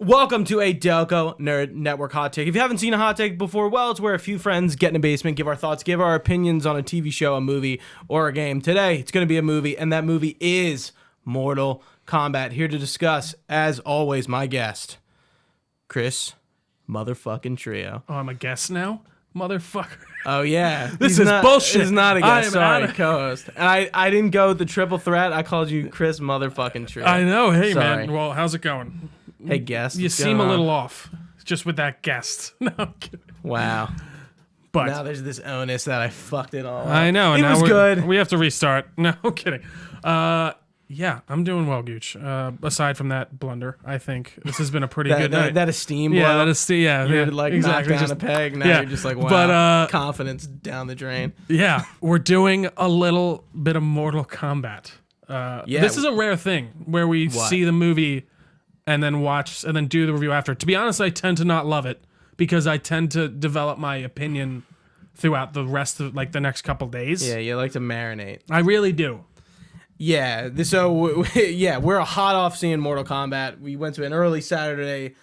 Welcome to a Delco Nerd Network Hot Take. If you haven't seen a hot take before, well, it's where a few friends get in a basement, give our thoughts, give our opinions on a TV show, a movie, or a game. Today, it's going to be a movie, and that movie is Mortal Kombat. Here to discuss, as always, my guest, Chris motherfucking Trio. Oh, I'm a guest now? Motherfucker. Oh, yeah. This is bullshit. He's not a guest. Sorry, outta- co-host. And I didn't go with the triple threat. I called you Chris motherfucking Trio. I know. Hey, Sorry. man. Well, how's it going? Hey, guest. You what's seem going a on? little off just with that guest. No, I'm kidding. Wow. But Now there's this onus that I fucked it all up. I know. And It now was good. We have to restart. No, I'm kidding. Yeah, I'm doing well, Gooch. Aside from that blunder, I think this has been a pretty good night. That esteem blow. Yeah, that is. Yeah, You're yeah, like exactly. knocked down Just- a peg. Now yeah. you're just like, wow, But, confidence down the drain. Yeah, we're doing a little bit of Mortal Kombat. Yeah. This is a rare thing where we What? see the movie and then watch and then do the review after. To be honest, I tend to not love it because I tend to develop my opinion throughout the rest of like the next couple days. Yeah, you like to marinate. I really do. Yeah, we're a hot off seeing Mortal Kombat. We went to an early Saturday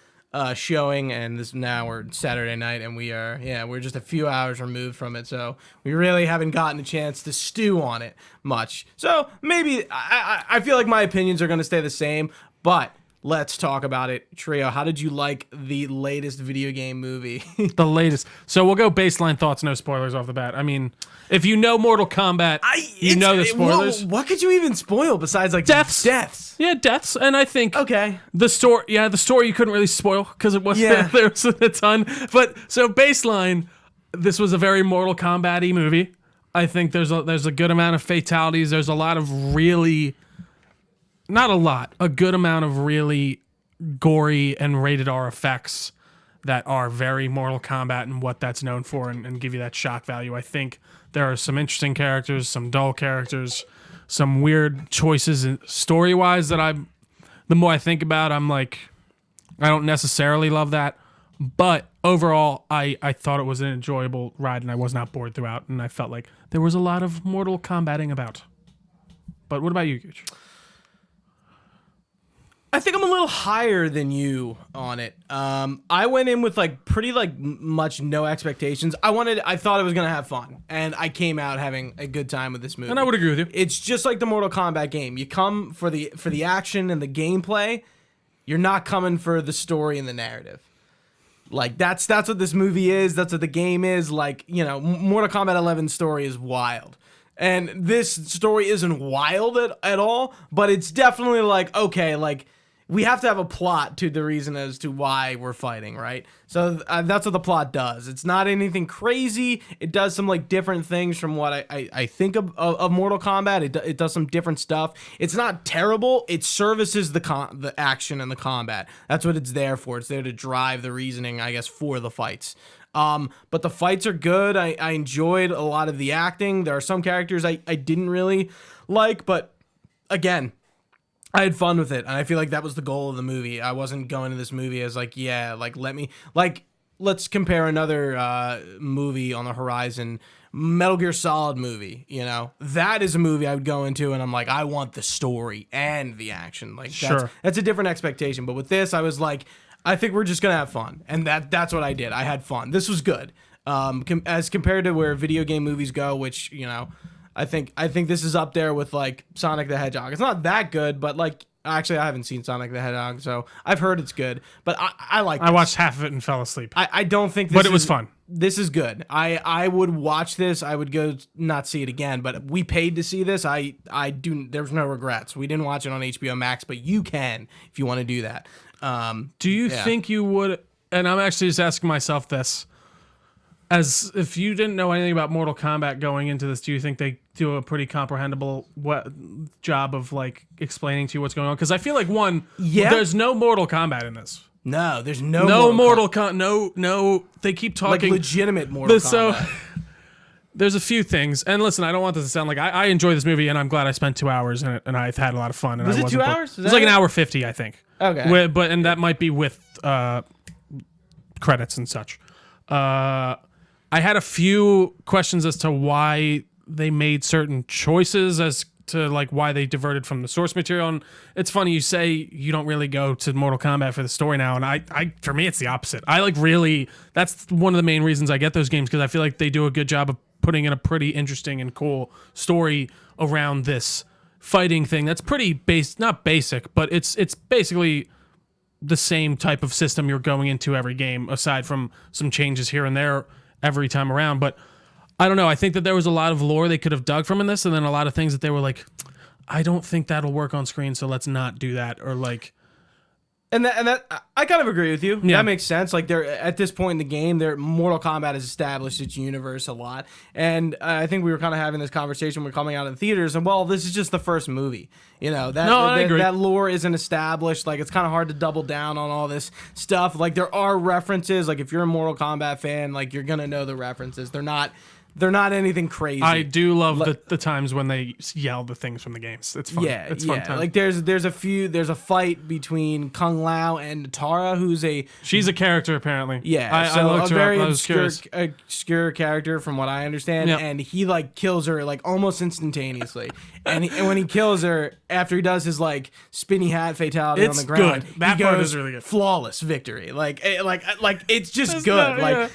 showing, and now we're Saturday night, and we're just a few hours removed from it, so we really haven't gotten a chance to stew on it much. So maybe I feel like my opinions are going to stay the same, but let's talk about it. Trio, how did you like the latest video game movie? The latest. So we'll go baseline thoughts, no spoilers off the bat. I mean, if you know Mortal Kombat, you know the spoilers. What could you even spoil besides like Deaths. Deaths. Yeah, deaths, and I think Okay. the story you couldn't really spoil because it was Yeah. there was a ton. But so baseline, this was a very Mortal Kombat-y movie. I think there's a good amount of fatalities. There's a lot of really, not a lot, a good amount of really gory and rated R effects that are very Mortal Kombat and what that's known for, and give you that shock value. I think there are some interesting characters, some dull characters, some weird choices story-wise that the more I think about, I'm like, I don't necessarily love that. But overall, I thought it was an enjoyable ride, and I was not bored throughout, and I felt like there was a lot of Mortal Kombating about. But what about you, Gooch? I think I'm a little higher than you on it. I went in with pretty much no expectations. I thought I was gonna have fun, and I came out having a good time with this movie. And I would agree with you. It's just like the Mortal Kombat game. You come for the action and the gameplay. You're not coming for the story and the narrative. Like that's what this movie is. That's what the game is. Like, Mortal Kombat 11 story is wild. And this story isn't wild at all, but it's definitely like, okay, like we have to have a plot to the reason as to why we're fighting, right? So that's what the plot does. It's not anything crazy. It does some different things from what I think of Mortal Kombat. It does some different stuff. It's not terrible. It services the action and the combat. That's what it's there for. It's there to drive the reasoning, I guess, for the fights. But the fights are good. I enjoyed a lot of the acting. There are some characters I didn't really like, but again, I had fun with it, and I feel like that was the goal of the movie. I wasn't going to this movie as let's compare another movie on the horizon, Metal Gear Solid movie. That is a movie I would go into, and I'm like, I want the story and the action. Sure. That's a different expectation. But with this, I was like, I think we're just gonna have fun, and that's what I did. I had fun. This was good, as compared to where video game movies go, which I think this is up there with Sonic the Hedgehog. It's not that good, but actually I haven't seen Sonic the Hedgehog, so I've heard it's good. But I like. I watched half of it and fell asleep. I don't think. But it was fun. This is good. I would watch this. I would go not see it again. But we paid to see this. I do. There's no regrets. We didn't watch it on HBO Max, but you can if you want to do that. Do you think you would? And I'm actually just asking myself this. As if you didn't know anything about Mortal Kombat going into this, do you think they do a pretty comprehensible job of explaining to you what's going on? Because I feel like there's no Mortal Kombat in this. No, there's no no. They keep talking legitimate Mortal Kombat. So there's a few things, and listen, I don't want this to sound like I enjoy this movie, and I'm glad I spent 2 hours in it, and I've had a lot of fun. And Was I it wasn't 2 hours? It was like an hour 50, I think. Okay, and that might be with credits and such. I had a few questions as to why they made certain choices as to like why they diverted from the source material. And it's funny you say you don't really go to Mortal Kombat for the story now, and I for me it's the opposite. I like really that's one of the main reasons I get those games, because I feel like they do a good job of putting in a pretty interesting and cool story around this fighting thing that's pretty not basic, but it's basically the same type of system you're going into every game, aside from some changes here and there every time around. But I don't know. I think that there was a lot of lore they could have dug from in this, and then a lot of things that they were like, I don't think that'll work on screen, so let's not do that. Or like, and that I kind of agree with you. Yeah. That makes sense. Like they're at this point in the game, Mortal Kombat has established its universe a lot, and I think we were kind of having this conversation when we're coming out in theaters. And well, this is just the first movie. You know I agree. that lore isn't established. Like it's kind of hard to double down on all this stuff. Like there are references. Like if you're a Mortal Kombat fan, like you're gonna know the references. They're not anything crazy. I do love the times when they yell the things from the games. It's fun. Yeah, it's fun time. Like there's a fight between Kung Lao and Tara, she's a character apparently. Yeah, I looked a her very up. I was curious. obscure character from what I understand, Yep. and he like kills her like almost instantaneously. and when he kills her, after he does his like spinny hat fatality on the ground, good. That he part goes, is really good. Flawless victory. Like it's just good.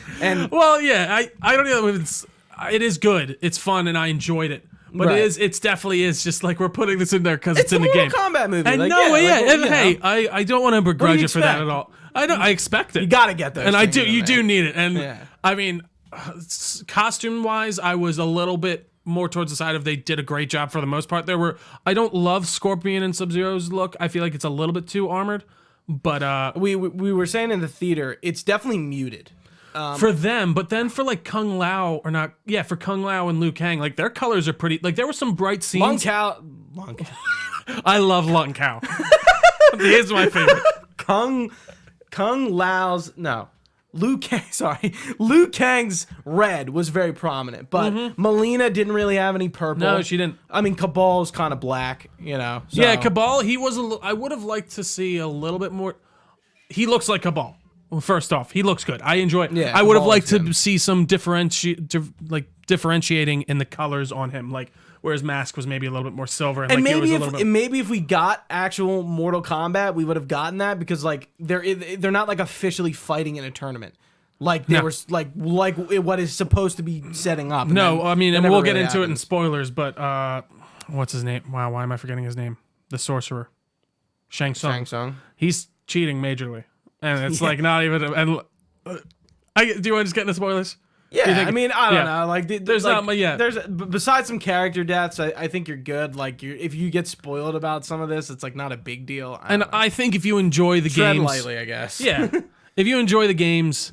Well, yeah, I don't know if it is good. It's fun, and I enjoyed it. But Right. it definitely is just like we're putting this in there because it's in a the game. Mortal Kombat movie. And like, no, yeah. Like, and you hey, know. I don't want to begrudge you it for that expect? at all. I expect it. You gotta get those. And I things do. in You there. do need it. And Yeah. I mean, costume wise, I was a little bit more towards the side of they did a great job for the most part. I don't love Scorpion and Sub-Zero's look. I feel like it's a little bit too armored. But We were saying in the theater, it's definitely muted. for them, but then for like Kung Lao for Kung Lao and Liu Kang, like their colors are pretty. Like there were some bright scenes. Long Cow. I love Lung Cow. He is my favorite. Kung Lao's Liu Kang's red was very prominent, but Melina didn't really have any purple. No, she didn't. I mean, Cabal's kind of black, you know. So. Yeah, Cabal. He was. I would have liked to see a little bit more. He looks like Cabal. Well, first off, he looks good. I enjoy it. Yeah, I would have liked Cabal's to see some differentiating in the colors on him, like whereas Mask was maybe a little bit more silver, and like maybe if we got actual Mortal Kombat, we would have gotten that because like they're not like officially fighting in a tournament. Like they were like what is supposed to be setting up. No, I mean, and we'll get into it in happens. spoilers, but what's his name? Wow, why am I forgetting his name? The sorcerer, Shang Tsung. Shang Tsung. He's cheating majorly, and it's like not even. And do you want to just get into spoilers? Yeah, I mean, I don't Yeah. know. Like, There's not much- yeah. Besides some character deaths, I think you're good. Like, if you get spoiled about some of this, it's like not a big deal. I think if you enjoy the tread games, lightly, I guess. yeah, if you enjoy the games,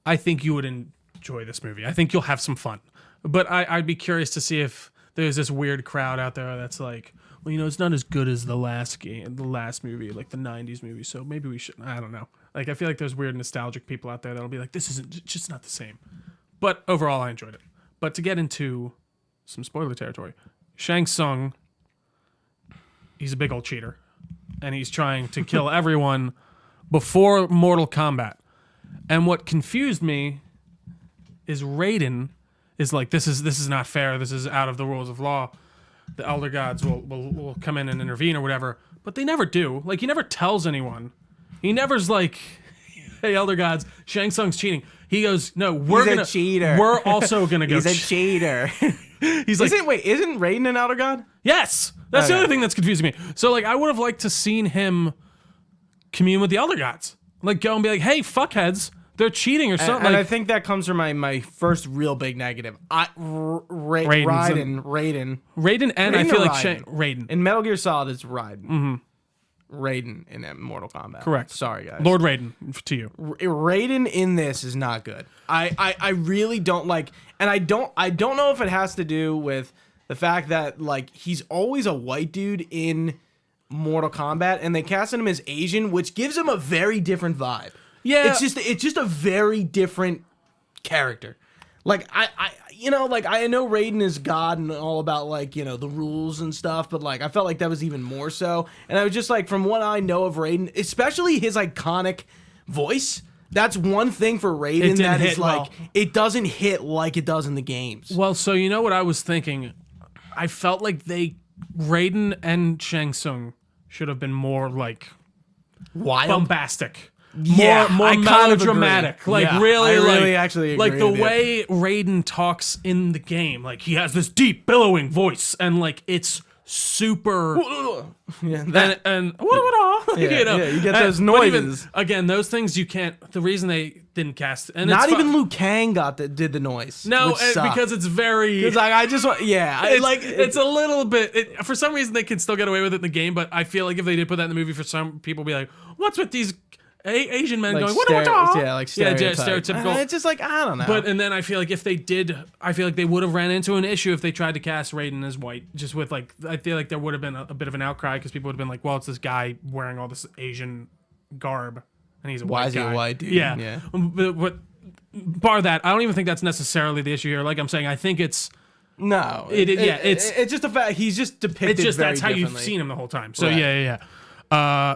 I think you would enjoy this movie. I think you'll have some fun. But I'd be curious to see if there's this weird crowd out there that's like, well, you know, it's not as good as the last movie, like the '90s movie. So maybe we should. I don't know. Like, I feel like there's weird nostalgic people out there that'll be like, this isn't just not the same. But overall, I enjoyed it. But to get into some spoiler territory, Shang Tsung, he's a big old cheater, and he's trying to kill everyone before Mortal Kombat. And what confused me is Raiden is like, this is not fair. This is out of the rules of law. The Elder Gods will come in and intervene or whatever. But they never do. Like, he never tells anyone. He never's like, hey, Elder Gods, Shang Tsung's cheating. He goes, no, He's a cheater. We're also gonna go. He's a cheater. He's like, isn't Raiden an Elder God? yes. That's the Okay. other thing that's confusing me. So like, I would have liked to seen him commune with the Elder Gods, like go and be like, hey, fuckheads, they're cheating or something. And like, I think that comes from my first real big negative. Raiden's Raiden. Raiden, and I Raiden feel or like Raiden? Raiden. In Metal Gear Solid, it's Raiden. Raiden in Mortal Kombat. Correct. Sorry, guys. Lord Raiden to you. Raiden in this is not good. I really don't like, and I don't know if it has to do with the fact that like he's always a white dude in Mortal Kombat, and they casted him as Asian, which gives him a very different vibe. Yeah. it's just a very different character. Like I know Raiden is God and all about like, you know, the rules and stuff, but like I felt like that was even more so. And I was just like, from what I know of Raiden, especially his iconic voice, that's one thing for Raiden that is like, it doesn't hit like it does in the games. Well, so you know what I was thinking? I felt like they Raiden and Shang Tsung should have been more like Wild. bombastic. Yeah, more I kind of melodramatic. agree. Like Yeah, really, I really like, actually agree like the with you. way Raiden talks in the game. Like he has this deep billowing voice, and like it's super. Yeah, that, And yeah, you know, yeah, you get and- those but even- noises. again, those things you can't. The reason they didn't cast, and not it's even fu- Liu Kang did the noise. no, which sucked. because it's very. It's like I just want, yeah, I It's, like it's a little bit. For some reason, they can still get away with it in the game, but I feel like if they did put that in the movie, for some people, be like, "What's with these Asian men like going?" What? yeah, like stereotypical. It's just like I don't know. But and then I feel like if they did, I feel like they would have ran into an issue if they tried to cast Raiden as white. Just with like, I feel like there would have been a bit of an outcry because people would have been like, "Well, it's this guy wearing all this Asian garb, and he's a Why white is he guy." a white dude? Yeah, Yeah. But bar that, I don't even think that's necessarily the issue here. Like I'm saying, I think it's no, it's just a fact. He's just depicted. it's just very that's how you've differently. seen him the whole time. So Right. yeah.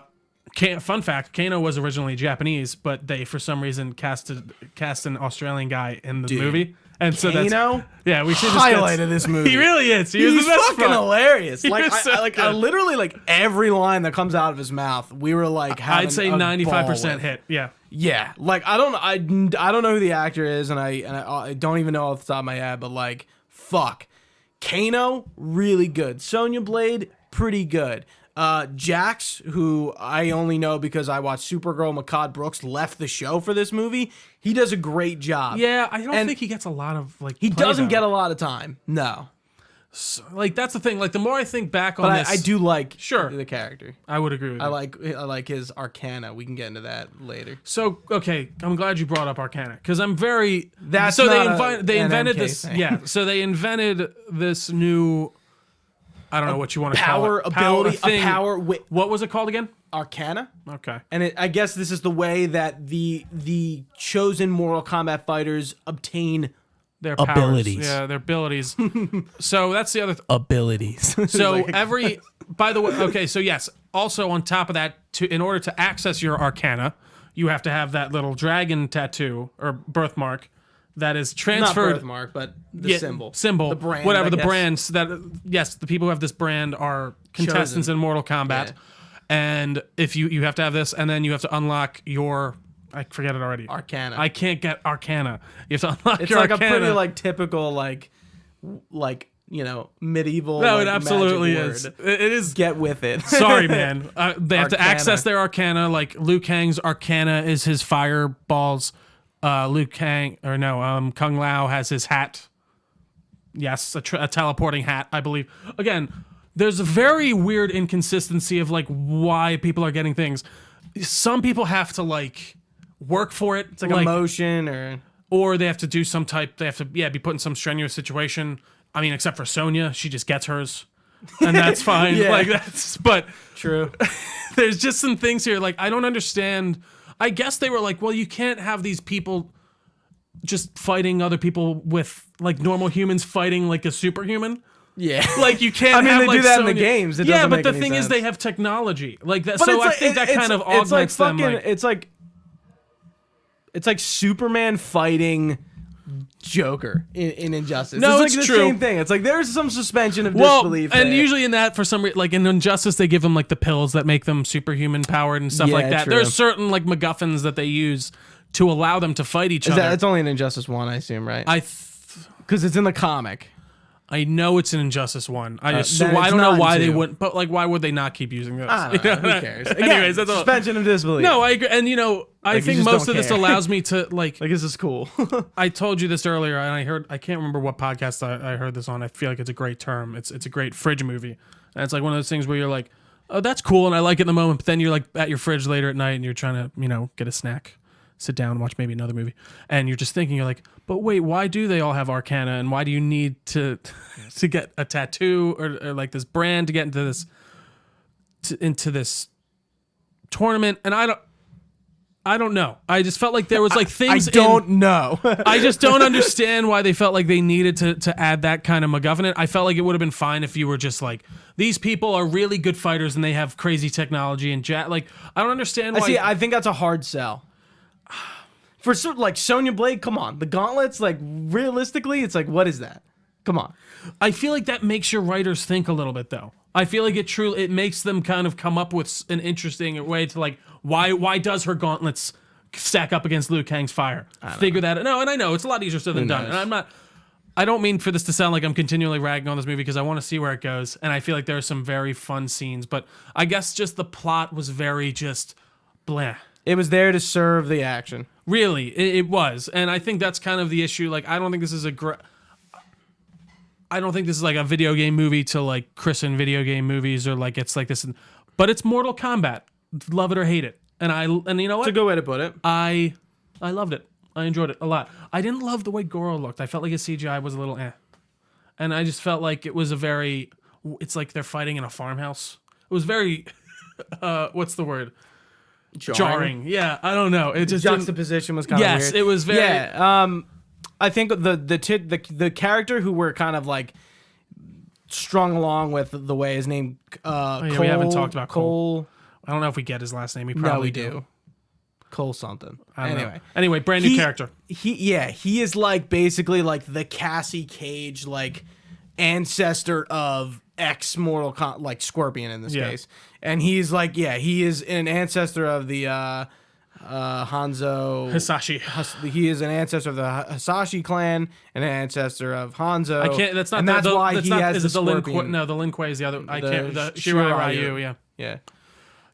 Fun fact: Kano was originally Japanese, but they for some reason cast an Australian guy in the movie, and so that's Kano, we should highlight of this movie. He really is. He was He's the best fucking part. hilarious. Like, was so I good. literally like every line that comes out of his mouth. We were like, I'd say 95% hit. Yeah. Yeah, like I don't know who the actor is, and I don't even know off the top of my head, but like, fuck, Kano, really good. Sonya Blade, pretty good. Jax, who I only know because I watched Supergirl, Makad Brooks left the show for this movie. He does a great job. Yeah, I don't And think he gets a lot of like. He play, doesn't though. get a lot of time. No, like that's the thing. Like the more I think back on but this, I do like Sure. the character. I would agree with you. I like his Arcana. We can get into that later. So okay, I'm glad you brought up Arcana because I'm very. That's so not they an invented NK this. thing. Yeah, so they invented this new. I don't know what you want to call Power it. ability, thing. a power with What was it called again? Arcana. Okay. And I guess this is the way that the chosen Mortal Kombat fighters obtain Their powers. Abilities. Yeah, their abilities. So that's the other. abilities. So by the way, okay, so yes. Also on top of that, in order to access your Arcana, you have to have that little dragon tattoo or birthmark that is Not transferred. birthmark, but the symbol. Symbol. The brand. Whatever I the guess. brands that. Yes, the people who have this brand are contestants Chosen. in Mortal Kombat, Yeah. and if you have to have this, and then you have to unlock your. I forget it already. Arcana. I can't get Arcana. You have to unlock It's your like Arcana. a pretty like typical like medieval. No, like, it absolutely magic is. word. It is. Get with it. Sorry, man. They have to Arcana. access their Arcana. Like Liu Kang's Arcana is his fireballs. Kung Lao has his hat. Yes, a teleporting hat, I believe. Again, there's a very weird inconsistency of like why people are getting things. Some people have to like work for it. It's like emotion or they have to do some type. They have to be put in some strenuous situation. I mean, except for Sonya, she just gets hers, and that's fine. Yeah. Like that's but. true. There's just some things here like I don't understand. I guess they were like, well, you can't have these people just fighting other people with like normal humans fighting like a superhuman. Yeah. Like you can't. I mean, have, they like, do that in the Sonya- games. It yeah, doesn't but make the any thing is, sense. they have technology like that. But So it's I like- think that kind of augments them. Like, it's like it's like Superman fighting Joker in Injustice. No, it's like it's the true. same thing. It's like there's some suspension of well, disbelief. and there. usually in that, for some reason, like in Injustice, they give them like the pills that make them superhuman powered and stuff Yeah, like that. true. There's certain like MacGuffins that they use to allow them to fight each other. it's only in Injustice 1, I assume, right? I Because it's in the comic. I know it's an Injustice 1. I then I it's don't know not why in they 2. wouldn't, but like, why would they not keep using this? I don't know, who cares? Again, Anyways, that's all. suspension of disbelief. No, I agree. And I you think just most don't of this care. allows me to like, Like, this is cool. I told you this earlier and I can't remember what podcast I heard this on. I feel like it's a great term. It's a great fridge movie. And it's like one of those things where you're like, oh, that's cool. And I like it in the moment. But then you're like at your fridge later at night and you're trying to, get a snack, sit down and watch maybe another movie. And you're just thinking, you're like, but wait, why do they all have Arcana? And why do you need to get a tattoo or like this brand to get into this tournament? And I don't know. I just felt like there was like things. I don't know. I just don't understand why they felt like they needed to add that kind of MacGuffin. I felt like it would have been fine if you were just like, these people are really good fighters and they have crazy technology and like I don't understand why. I think that's a hard sell. For like Sonya Blade, come on, the gauntlets. Like realistically, it's like, what is that? Come on. I feel like that makes your writers think a little bit, though. I feel like it makes them kind of come up with an interesting way to like why does her gauntlets stack up against Liu Kang's fire? Figure that out. No, and I know it's a lot easier said than done. And I don't mean for this to sound like I'm continually ragging on this movie because I want to see where it goes, and I feel like there are some very fun scenes, but I guess just the plot was very just blah. It was there to serve the action. Really, it was, and I think that's kind of the issue. Like, I don't think this is like a video game movie to like christen video game movies or like it's like this, but it's Mortal Kombat. Love it or hate it, and you know what? It's a good way to put it. I loved it. I enjoyed it a lot. I didn't love the way Goro looked. I felt like his CGI was a little and I just felt like it was it's like they're fighting in a farmhouse. It was very, what's the word? Jarring. Yeah, I don't know. It just juxtaposition was kind of weird. Yes, it was very. Yeah. I think the character who were kind of like strung along with the way his name. Cole, we haven't talked about Cole. I don't know if we get his last name. We probably do. Cole something. Anyway, brand new character. He is like basically like the Cassie Cage like ancestor of ex-Mortal Kombat, like Scorpion in this case. And he's like, he is an ancestor of the Hanzo Hisashi. He is an ancestor of the Hisashi clan and an ancestor of Hanzo. I can't. That's not. And that's why he has is the it the Lin Scorpion. Kuei? No, the Lin Kuei is the other. I can't. The Shirai Ryu. Yeah.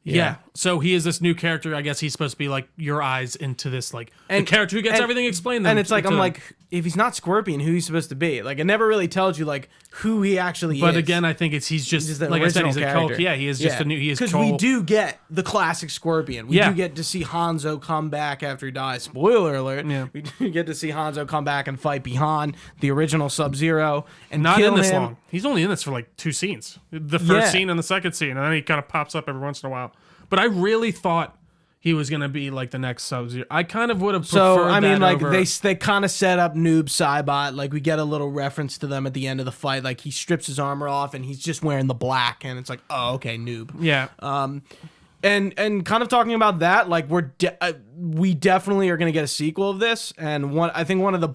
Yeah. So he is this new character. I guess he's supposed to be like your eyes into this like the character who gets everything explained. And it's like I'm like, if he's not Scorpion, who he's supposed to be? Like it never really tells you like who he actually is. But again, I think he's just the like I said, he's original a Cole. Yeah, he is just a new. He is because Cole. we do get the classic Scorpion. We do get to see Hanzo come back after he dies. Spoiler alert. Yeah. We do get to see Hanzo come back and fight Bihan, the original Sub-Zero, and not kill in this him. long. He's only in this for like 2 scenes. The first scene and the second scene, and then he kind of pops up every once in a while. But I really thought he was gonna be like the next Sub-Zero. I kind of would have preferred. So I mean, like over... they kind of set up Noob Saibot. Like we get a little reference to them at the end of the fight. Like he strips his armor off and he's just wearing the black, and it's like, oh, okay, Noob. Yeah. And kind of talking about that, like we definitely are gonna get a sequel of this, and I think one of the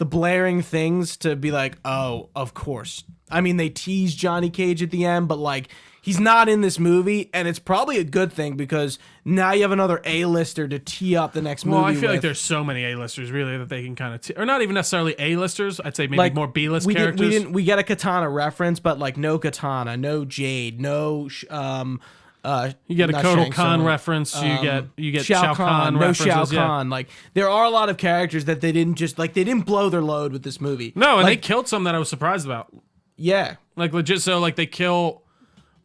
blaring things to be like, oh, of course. I mean, they tease Johnny Cage at the end, but like. He's not in this movie, and it's probably a good thing because now you have another A-lister to tee up the next movie. Well, I feel like there's so many A-listers really that they can kind of, or not even necessarily A-listers. I'd say maybe like, more B-list characters. We get a Katana reference, but like no Katana, no Jade, no. You get a Kotal Khan reference. You get Shao Kahn references. No Shao Kahn. Like there are a lot of characters that they didn't blow their load with this movie. No, and like, they killed some that I was surprised about. Yeah, like legit. So like they kill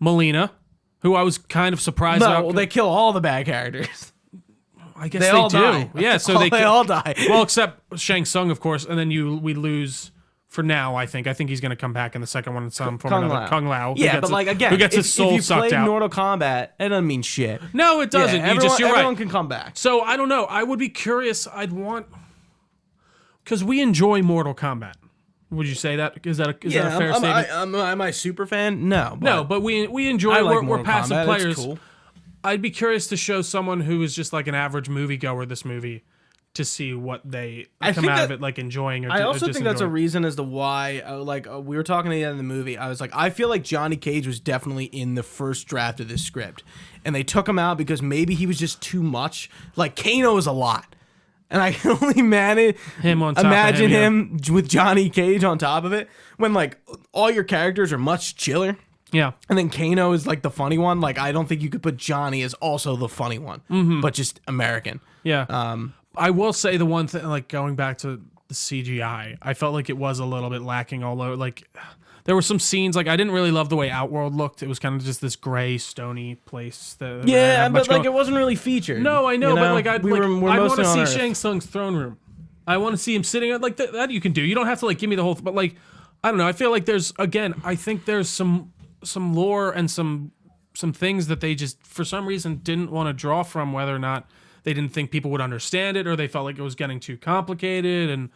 Melina, who I was kind of surprised about. Well, they kill all the bad characters. I guess they all do. Die. Yeah, so they all die. Well, except Shang Tsung, of course, and then we lose for now. I think he's going to come back in the second one in some form or another. Kung Lao. Yeah, but like again, who gets his soul sucked out. If you play Mortal Kombat, it doesn't mean shit. No, it doesn't. Yeah, you're everyone right. can come back. So I don't know. I would be curious. Because we enjoy Mortal Kombat. Would you say that? Is that a fair statement? Am I a super fan? No. But we enjoy. We're passive Kombat. players. It's cool. I'd be curious to show someone who is just like an average moviegoer this movie to see what they come out of it like enjoying. Or I also think that's a enjoying. reason as to why, we were talking at the end of the movie. I was like, I feel like Johnny Cage was definitely in the first draft of this script, and they took him out because maybe he was just too much. Like Kano is a lot. And I can only imagine him with Johnny Cage on top of it when like all your characters are much chiller. Yeah. And then Kano is like the funny one. Like I don't think you could put Johnny as also the funny one, but just American. Yeah. I will say the one thing, like going back to the CGI, I felt like it was a little bit lacking. Although like there were some scenes like I didn't really love the way Outworld looked. It was kind of just this gray, stony place. But like it wasn't really featured. No, I know, but like I want to see Earth. Shang Tsung's throne room. I want to see him sitting at like that. You can do. You don't have to like give me the whole. But like I don't know. I feel like I think there's some lore and some things that they just for some reason didn't want to draw from, whether or not they didn't think people would understand it or they felt like it was getting too complicated and.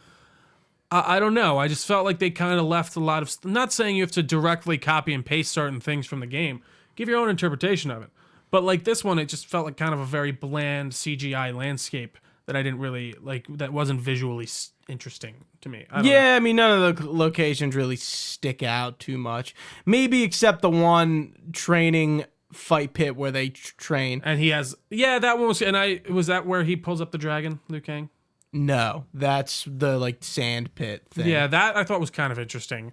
I don't know. I just felt like they kind of left a lot of... Not saying you have to directly copy and paste certain things from the game. Give your own interpretation of it. But like this one, it just felt like kind of a very bland CGI landscape that I didn't really... like that wasn't visually interesting to me. I don't know. Yeah, I mean, none of the locations really stick out too much. Maybe except the one training fight pit where they train. And he has, that one was, was that where he pulls up the dragon, Liu Kang? No, that's the like sand pit thing. Yeah, that I thought was kind of interesting.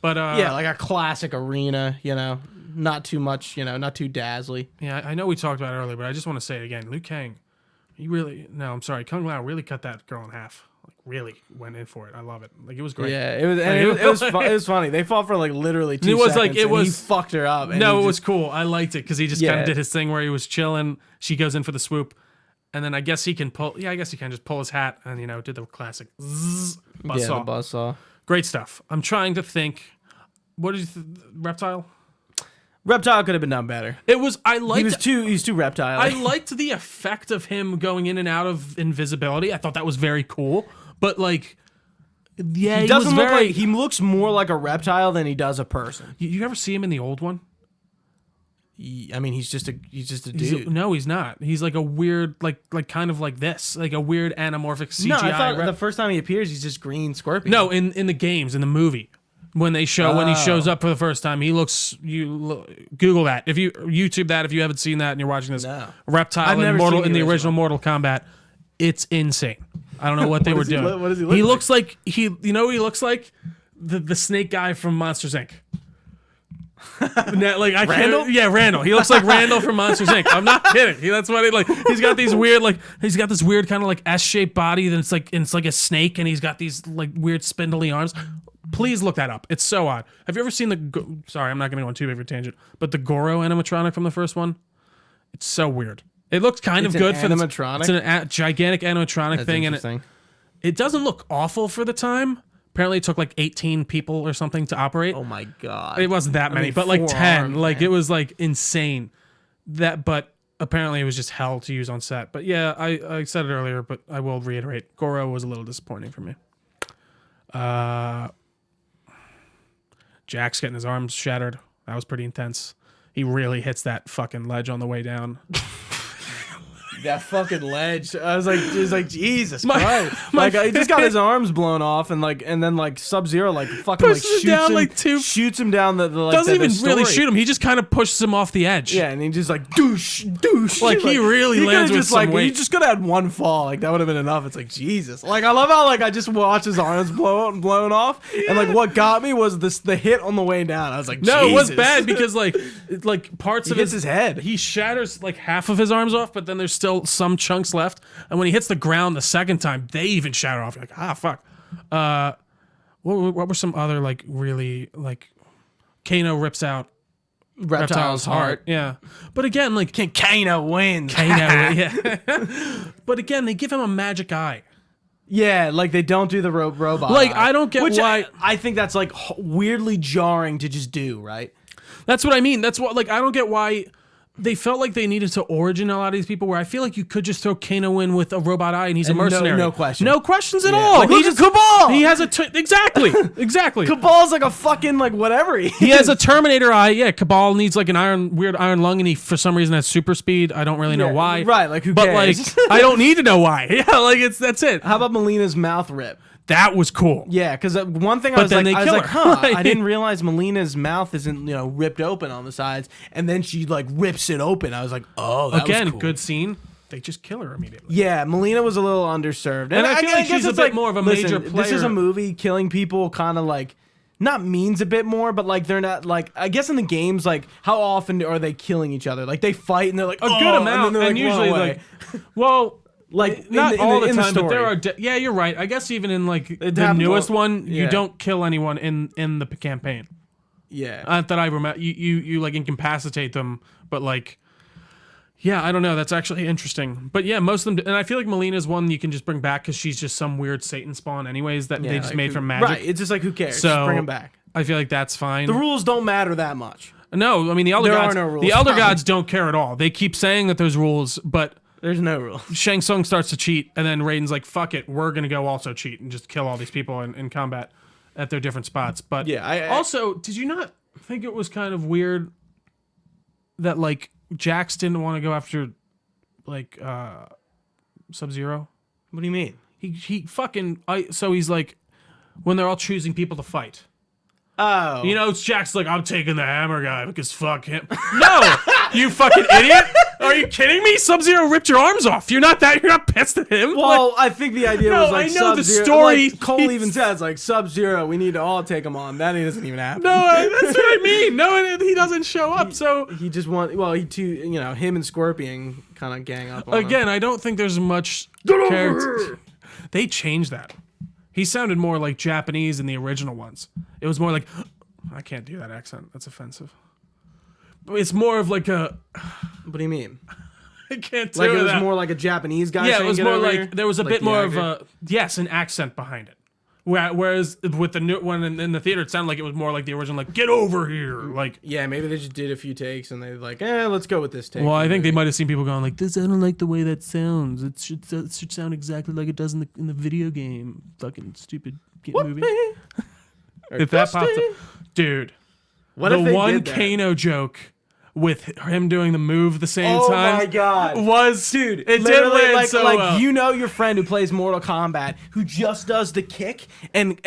But yeah, like a classic arena, not too much, not too dazzly. Yeah, I know we talked about it earlier, but I just want to say it again. Liu Kang, Kung Lao really cut that girl in half. Like, really went in for it. I love it. Like, it was great. Yeah, it was funny. They fought for like literally 2 seconds. He fucked her up. And it was cool. I liked it because he just kind of did his thing where he was chilling. She goes in for the swoop, and then I guess he can pull. Yeah, I guess he can just pull his hat and did the classic buzzsaw. Great stuff. I'm trying to think. What did you Reptile? Reptile could have been done better. It was. I liked. He was too reptile. I liked the effect of him going in and out of invisibility. I thought that was very cool. But like, yeah, he doesn't look like he looks more like a reptile than he does a person. You ever see him in the old one? I mean, he's just a dude. No, he's not. He's like a weird, like kind of like this, like a weird anamorphic CGI. No, I thought the first time he appears, he's just green scorpion. No, in the games, in the movie. When he shows up for the first time, he looks. Google that if you YouTube that if you haven't seen that and you're watching this. No. Reptile in the original Mortal Kombat, it's insane. I don't know what they were doing. What does he look like? He looks like he looks like the snake guy from Monsters Inc. Randall? Yeah, Randall. He looks like Randall from Monsters Inc. I'm not kidding. That's what he's got these weird he's got this weird kind of like S-shaped body that it's like a snake and he's got these like weird spindly arms. Please look that up. It's so odd. Have you ever seen sorry, I'm not going to go on too big of a tangent, but the Goro animatronic from the first one? It's so weird. It looks kind of good for animatronic. It's a gigantic animatronic That's thing, and it doesn't look awful for the time. Apparently, it took like 18 people or something to operate. Oh my god! It wasn't that many, but like 10. It was like insane. But apparently, it was just hell to use on set. But yeah, I said it earlier, but I will reiterate: Goro was a little disappointing for me. Jack's getting his arms shattered. That was pretty intense. He really hits that fucking ledge on the way down. That fucking ledge. I was like, Jesus Christ. He just got his arms blown off and then Sub-Zero fucking shoots him down the doesn't even really shoot him. He just kind of pushes him off the edge. Yeah, and he just douche. He really lands with some weight. He just could have had one fall. That would have been enough. It's like, Jesus. I love how I just watched his arms blown off. Yeah. And what got me was the hit on the way down. I was like, no, Jesus. It was bad because parts of his head. He shatters half of his arms off, but then there's still some chunks left, and when he hits the ground the second time, they even shatter off. You're like, fuck. What were some other really Kano rips out Reptile's heart. Yeah, but again, Kano wins. Yeah. But again, they give him a magic eye. Yeah, they don't do the robot. I don't get why. I think that's weirdly jarring to just do. Right. That's what I mean. That's what I don't get why. They felt like they needed to origin a lot of these people where I feel like you could just throw Kano in with a robot eye and he's a mercenary. No question. No questions at all. He's a Cabal. He has exactly. Cabal's a fucking whatever he is. He has a Terminator eye. Yeah, Cabal needs an weird iron lung and he for some reason has super speed. I don't really know why. Right, who cares? But I don't need to know why. Yeah, that's it. How about Melina's mouth rip? That was cool. Yeah, because one thing I was huh, I didn't realize Melina's mouth isn't, ripped open on the sides, and then she rips it open. I was like, oh, that was cool. Good scene. They just kill her immediately. Yeah, Melina was a little underserved, and I feel like she's a bit more of a major player. This is a movie. Killing people kind of not means a bit more, but they're not I guess in the games how often are they killing each other? They fight and they're a good amount, and usually well. Not all the time, but there are. Yeah, you're right. I guess even in the newest one, you don't kill anyone in the campaign. Yeah, that I remember. You incapacitate them, but yeah, I don't know. That's actually interesting. But yeah, most of them, and I feel like Melina's one you can just bring back because she's just some weird Satan spawn, anyways. That they just made from magic. Right. It's just who cares? So just bring them back. I feel like that's fine. The rules don't matter that much. No, I mean the elder gods. No rules. The elder gods don't care at all. They keep saying that there's rules, but. There's no rule. Shang Tsung starts to cheat, and then Raiden's like, fuck it, we're going to go also cheat and just kill all these people in combat at their different spots. But yeah, also, did you not think it was kind of weird that, Jax didn't want to go after, Sub-Zero? What do you mean? He fucking so he's like when they're all choosing people to fight. Oh. You know, Jack's like, I'm taking the hammer guy because fuck him. No, you fucking idiot. Are you kidding me? Sub-Zero ripped your arms off. You're not pissed at him? Well, I think the idea was like I know the Sub-Zero, story. Like Cole even says, like, Sub-Zero, we need to all take him on. That doesn't even happen. No, that's what I mean. No, he doesn't show up, so... He just him and Scorpion kind of gang up on Again, him. I don't think there's much character. They changed that. He sounded more like Japanese in the original ones. It was more like... I can't do that accent. That's offensive. It's more of like a... What do you mean? I can't do Like it was that. more like a Japanese guy. Yeah, it saying, was "Get more over like here"? there was a Like bit the more of actor? an accent behind it. Whereas with the new one in the theater, it sounded like it was more like the original, like "Get over here!" Like Yeah, maybe they just did a few takes and they're like, let's go with this take. well, I think they might have seen people going like, "This, I don't like the way that sounds. It should sound exactly like it does in the video game." Fucking stupid movie. If that pops up, dude, What the if they one did that? Kano joke with him doing the move the same Oh time. my god, Was dude! It did literally, land like, so like well. you know your friend who plays Mortal Kombat who just does the kick and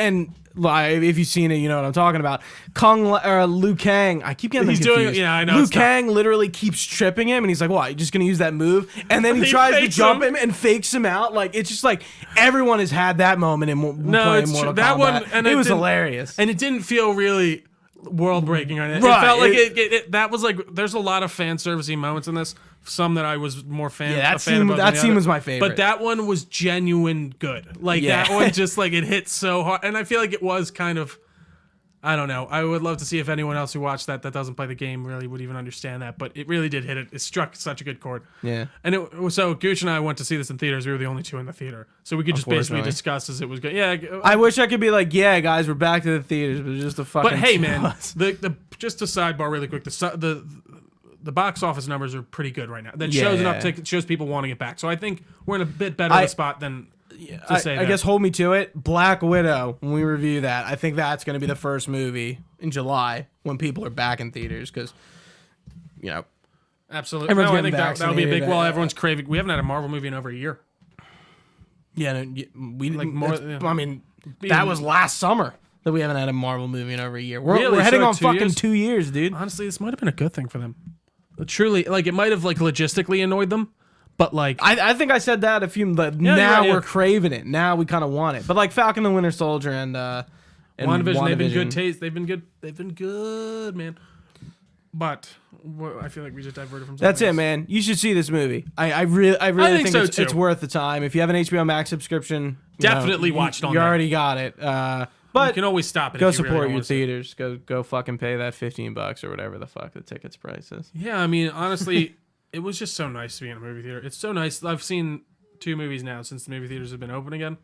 like if you've seen it, you know what I'm talking about. Liu Kang. I keep getting them He's doing- confused. yeah, I know, Liu it's not- Kang literally keeps tripping him, and he's like, "What? You're just gonna use that move?" And then he tries to fakes jump him. him and fakes him out. Like it's just like everyone has had that moment in playing it's Mortal true. That Kombat. one- and it it was didn't- hilarious. And it didn't feel really world breaking or anything. Right, It felt like it- that was like there's a lot of fan servicey moments in this. Some that I was more fan. Yeah, that a fan scene- of that than the scene other. was my favorite. But that one was genuine good. Like Yeah. that one just like it hit so hard, and I feel like it was kind of. I don't know. I would love to see if anyone else who watched that doesn't play the game really would even understand that. But it really did hit it. It struck such a good chord. Yeah. And so Gooch and I went to see this in theaters. We were the only two in the theater, so we could just basically Unfortunately. discuss as it was good. Yeah. I wish I could be like, yeah, guys, we're back to the theaters, but it's just a fucking. But hey, man, the just a sidebar really quick. The box office numbers are pretty good right now. That shows an Yeah. uptick. It shows people wanting it back. So I think we're in a bit better of a spot than to say I that. guess hold me to it. Black Widow. When we review that, I think that's going to be the first movie in July when people are back in theaters because, you know, Absolutely. everyone's No, I getting think that'll be a big. vaccinated. Well, everyone's craving. We haven't had a Marvel movie in over a year. yeah, we Like more- yeah. I mean, that was last summer that we haven't had a Marvel movie in over a year. We're, Really? we're heading So on 2 fucking years? 2 years, dude. Honestly, this might have been a good thing for them. Truly, like it might have like logistically annoyed them, but like I think I said that a few. But you're now right, yeah. we're craving it. Now we kind of want it. But like Falcon and Winter Soldier and WandaVision, they've been good WandaVision. taste. They've been good. They've been good, man. But I feel like we just diverted from. That's something it, else. man. You should see this movie. I really think think so, it's, too. it's worth the time. If you have an HBO Max subscription, Definitely you know, watch it on You there. already got it. You But can always stop it. go if you really support don't your wanna see it. theaters. Go fucking pay that $15 or whatever the fuck the tickets price is. Yeah, I mean, honestly, it was just so nice to be in a movie theater. It's so nice. I've seen 2 movies now since the movie theaters have been open again.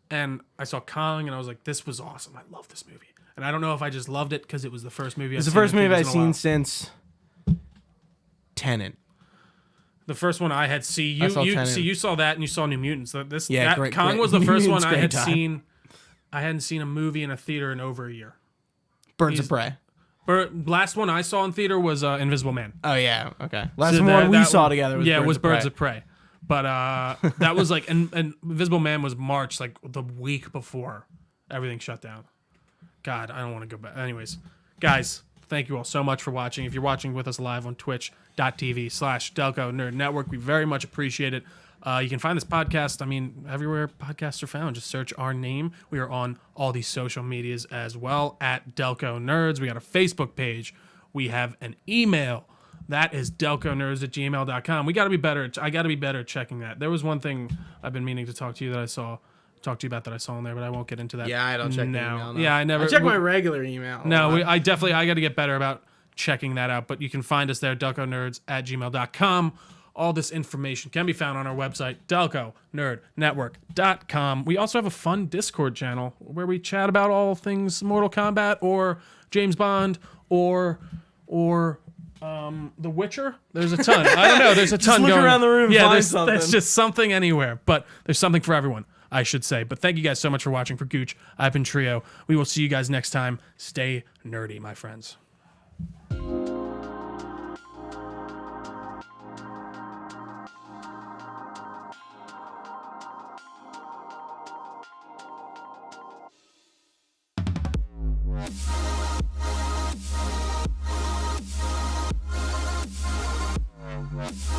And I saw Kong, and I was like, this was awesome. I love this movie. And I don't know if I just loved it because it was the first movie I've It's the seen first in movie I've theaters in a while. seen since Tenet. The first one I had see I saw you Tenet. see you saw that and you saw New Mutants. Yeah, That great- Kong great. was the first Mutants, one I had great time. seen. I hadn't seen a movie in a theater in over a year. Birds of Prey. Last one I saw in theater was Invisible Man. Oh yeah, okay. Last So one we that saw together was Birds of Prey. But that was like and Invisible Man was March, like the week before everything shut down. God, I don't want to go back. Anyways, guys, thank you all so much for watching. If you're watching with us live on twitch.tv/Delco Nerd Network, we very much appreciate it. You can find this podcast, I mean, everywhere podcasts are found. Just search our name. We are on all these social medias as well, at Delco Nerds. We got a Facebook page. We have an email. That is delconerds@gmail.com. We got to be better. I got to be better at checking that. There was one thing I've been meaning to talk to you about that I saw in there, but I won't get into that. Yeah, I don't check the now. email. No. Yeah, I never. I check my regular email. No, I got to get better about checking that out. But you can find us there, delconerds@gmail.com. All this information can be found on our website, delconerdnetwork.com. We also have a fun Discord channel where we chat about all things Mortal Kombat or James Bond or The Witcher. There's a ton. I don't know. There's a ton look going around the room and Yeah, find there's something. just something anywhere. But there's something for everyone, I should say. But thank you guys so much for watching. For Gooch, I've been Trio. We will see you guys next time. Stay nerdy, my friends. Bye.